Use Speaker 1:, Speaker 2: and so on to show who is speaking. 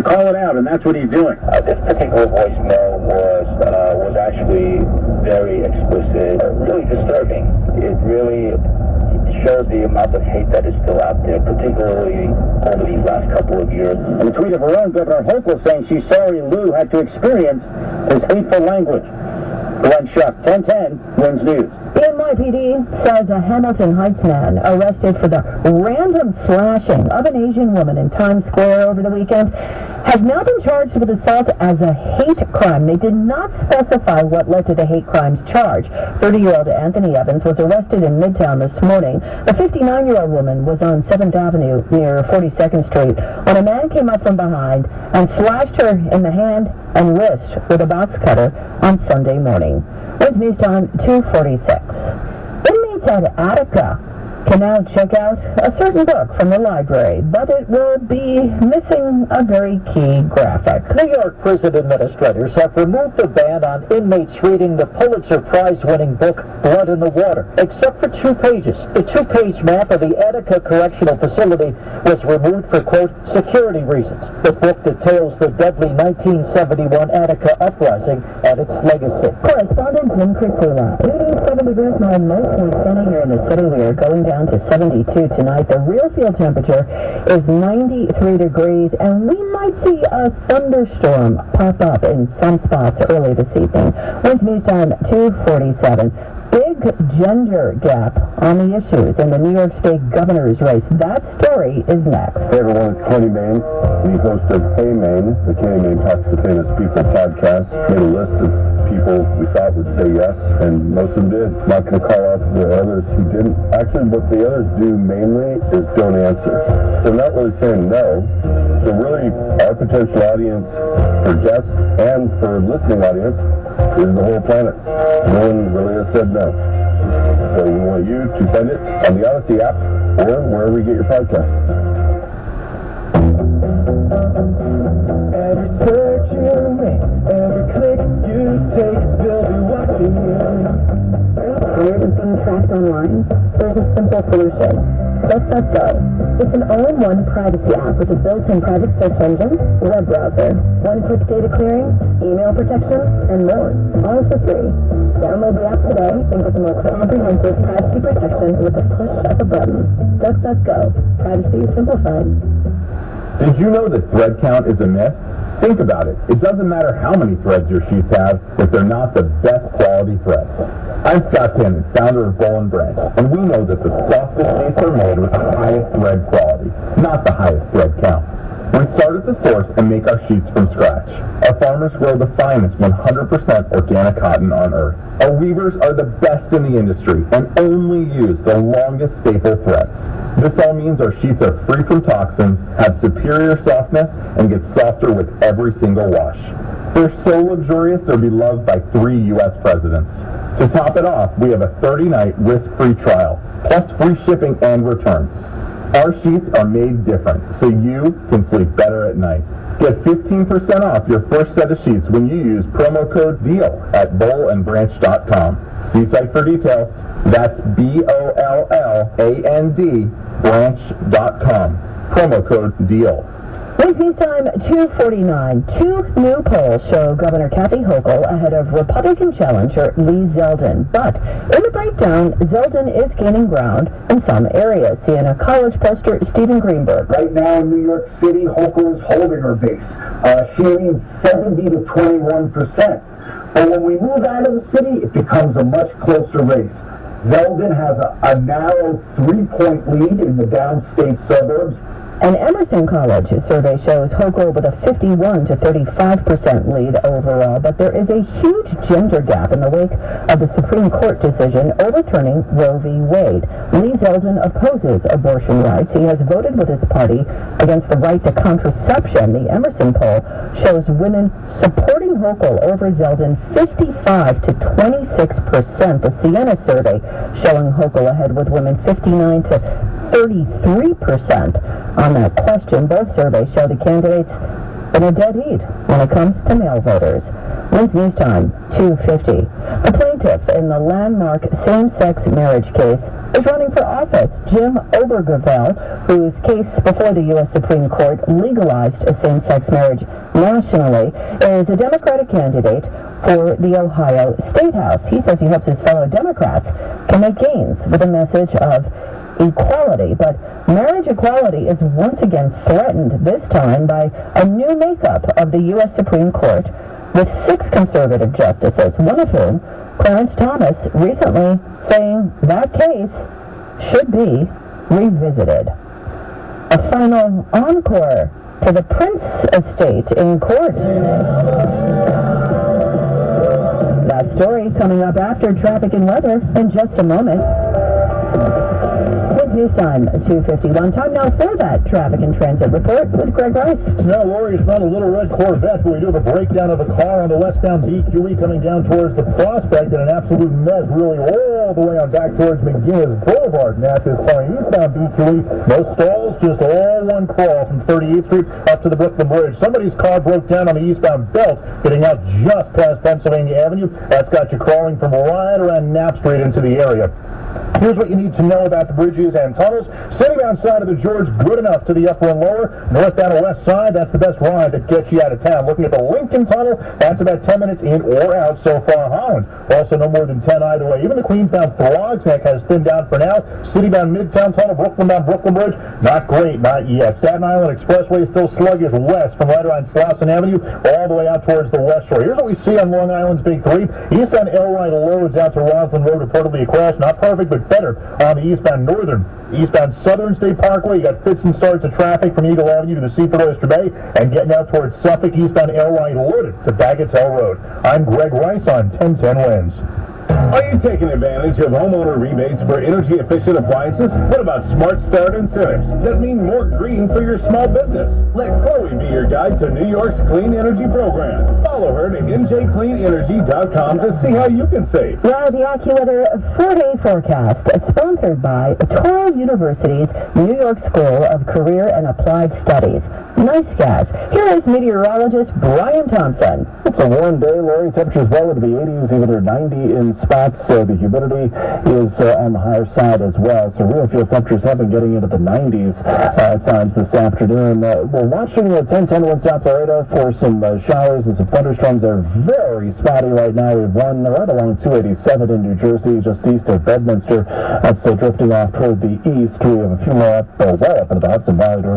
Speaker 1: to call it out, and that's what he's doing.
Speaker 2: This particular voicemail was actually very explicit, really disturbing. It really shows the amount of hate that is still out there, particularly over these last couple of years.
Speaker 1: In a tweet of her own, Governor Hochul saying she's sorry Lou had to experience his hateful language. Glenn Schuck, 1010, WINS News.
Speaker 3: The NYPD says a Hamilton Heights man arrested for the random slashing of an Asian woman in Times Square over the weekend has now been charged with assault as a hate crime. They did not specify what led to the hate crimes charge. 30-year-old Anthony Evans was arrested in Midtown this morning. The 59-year-old woman was on 7th Avenue near 42nd Street when a man came up from behind and slashed her in the hand and wrist with a box cutter on Sunday morning. WINS News Time 2:46. Inmates at Attica can now check out a certain book from the library, but it will be missing a very key graphic.
Speaker 4: New York prison administrators have removed the ban on inmates reading the Pulitzer Prize-winning book Blood in the Water, except for 2 pages. The 2-page map of the Attica Correctional Facility was removed for, quote, security reasons. The book details the deadly 1971 Attica uprising and its legacy.
Speaker 3: Correspondent Jim Crisula. 87 degrees now, mostly sunny here in the city. We are going down to 72 tonight. The real field temperature is 93 degrees, and we might see a thunderstorm pop up in some spots early this evening. WINS News Time 2:47. Big gender gap on the issues in the New York State governor's race. That story is next.
Speaker 5: Hey everyone, it's Kenny Maine, the host of Hey Maine, the Kenny Maine Talks to Famous People podcast. Made a list of people we thought would say yes, and most of them did. Not going to call out the others who didn't. Actually, what the others do mainly is don't answer. So not really saying no. So really, our potential audience for guests and for listening audience is the whole planet. No one really has said no. So we want you to send it on the Odyssey app or wherever you get your podcast.
Speaker 6: Every search you make, every click you take, they'll be watching you.
Speaker 3: Tired of being tracked online? There's a simple solution. Let's go. It's an all-in-one privacy app with a built-in private search engine, web browser, one-click data clearing, email protection, and more. All for free. Download the app today and get the most comprehensive privacy protection with the push of a button. Go. Privacy simplified.
Speaker 5: Did you know that thread count is a myth? Think about it. It doesn't matter how many threads your sheets have if they're not the best quality threads. I'm Scott Tannen, founder of Boll & Branch, and we know that the softest sheets are made with the highest thread quality, not the highest thread count. We start at the source and make our sheets from scratch. Our farmers grow the finest 100% organic cotton on earth. Our weavers are the best in the industry and only use the longest staple threads. This all means our sheets are free from toxins, have superior softness, and get softer with every single wash. They're so luxurious they're beloved by 3 U.S. presidents. To top it off, we have a 30-night risk-free trial, plus free shipping and returns. Our sheets are made different, so you can sleep better at night. Get 15% off your first set of sheets when you use promo code DEAL at bollandbranch.com. See site for details. That's BOLLAND branch.com. Promo code DEAL.
Speaker 3: WINS News Time 2:49. 2 new polls show Governor Kathy Hochul ahead of Republican challenger Lee Zeldin. But in the breakdown, Zeldin is gaining ground in some areas. CNN college poster Stephen Greenberg.
Speaker 1: Right now in New York City, Hochul is holding her base. She leads 70 to 21%. But when we move out of the city, it becomes a much closer race. Zeldin has a narrow 3-point lead in the downstate suburbs.
Speaker 3: An Emerson College survey shows Hochul with a 51 to 35% lead overall, but there is a huge gender gap in the wake of the Supreme Court decision overturning Roe v. Wade. Lee Zeldin opposes abortion rights. He has voted with his party against the right to contraception. The Emerson poll shows women supporting Hochul over Zeldin 55 to 26%. The Siena survey showing Hochul ahead with women 59 to 33%. On that question, both surveys show the candidates in a dead heat when it comes to male voters. WINS News Time 2:50. A plaintiff in the landmark same-sex marriage case is running for office. Jim Obergefell, whose case before the U.S. Supreme Court legalized same-sex marriage nationally, is a Democratic candidate for the Ohio State House. He says he hopes his fellow Democrats can make gains with a message of equality. But marriage equality is once again threatened, this time by a new makeup of the U.S. Supreme Court with 6 conservative justices, one of whom, Clarence Thomas, recently saying that case should be revisited. A final encore to the Prince estate in court. That story coming up after traffic and weather in just a moment. With news time, 2:51. Time now for that traffic and transit report with Greg Rice.
Speaker 5: No, Lori, it's not a little red Corvette, but we do have a breakdown of a car on the westbound BQE coming down towards the Prospect, and an absolute mess really all the way on back towards McGinnis Boulevard. Now at this point, eastbound BQE, no stalls, just all one crawl from 38th Street up to the Brooklyn Bridge. Somebody's car broke down on the eastbound belt, getting out just past Pennsylvania Avenue. That's got you crawling from right around Knapp Street into the area. Here's what you need to know about the bridges and tunnels. Sitting outside of the George, good enough to the upper and lower. Northbound or west side, that's the best ride that gets you out of town. Looking at the Lincoln Tunnel, that's about 10 minutes in or out so far. Holland, also no more than 10 either way. Even the Queensbound Throgs Neck has thinned down for now. Citybound Midtown Tunnel, Brooklyn-bound Brooklyn Bridge, not great, not yet. Staten Island Expressway is still sluggish west from right around Slauson Avenue all the way out towards the West Shore. Here's what we see on Long Island's Big Three. Eastbound Elride loads out to Roslyn Road, reportedly a crash. Not perfect, but better on the eastbound Northern. Eastbound Southern State Parkway, you got fits and starts of traffic from Eagle Avenue to the Seaford Oyster Bay, and getting out towards Suffolk, eastbound Elride loaded to Bagatelle Road. I'm Greg Rice on 1010 Wins.
Speaker 7: Are you taking advantage of homeowner rebates for energy-efficient appliances? What about Smart Start incentives that mean more green for your small business? Let Chloe be your guide to New York's clean energy program. Follow her to njcleanenergy.com to see how you can save.
Speaker 3: Well, the AccuWeather 4-day forecast, sponsored by Touro University's New York School of Career and Applied Studies. Nice guys. Here is meteorologist Brian Thompson.
Speaker 8: It's a warm day, Lori. Temperatures well into the 80s, even to 90 in spots. The humidity is on the higher side as well. So real fuel temperatures have been getting into the 90s at times this afternoon. We're watching the 1010 West South Florida for some showers and some thunderstorms. They're very spotty right now. We have one right along 287 in New Jersey, just east of Bedminster. That's drifting off toward the east. We have a few more up, well up and about some Valley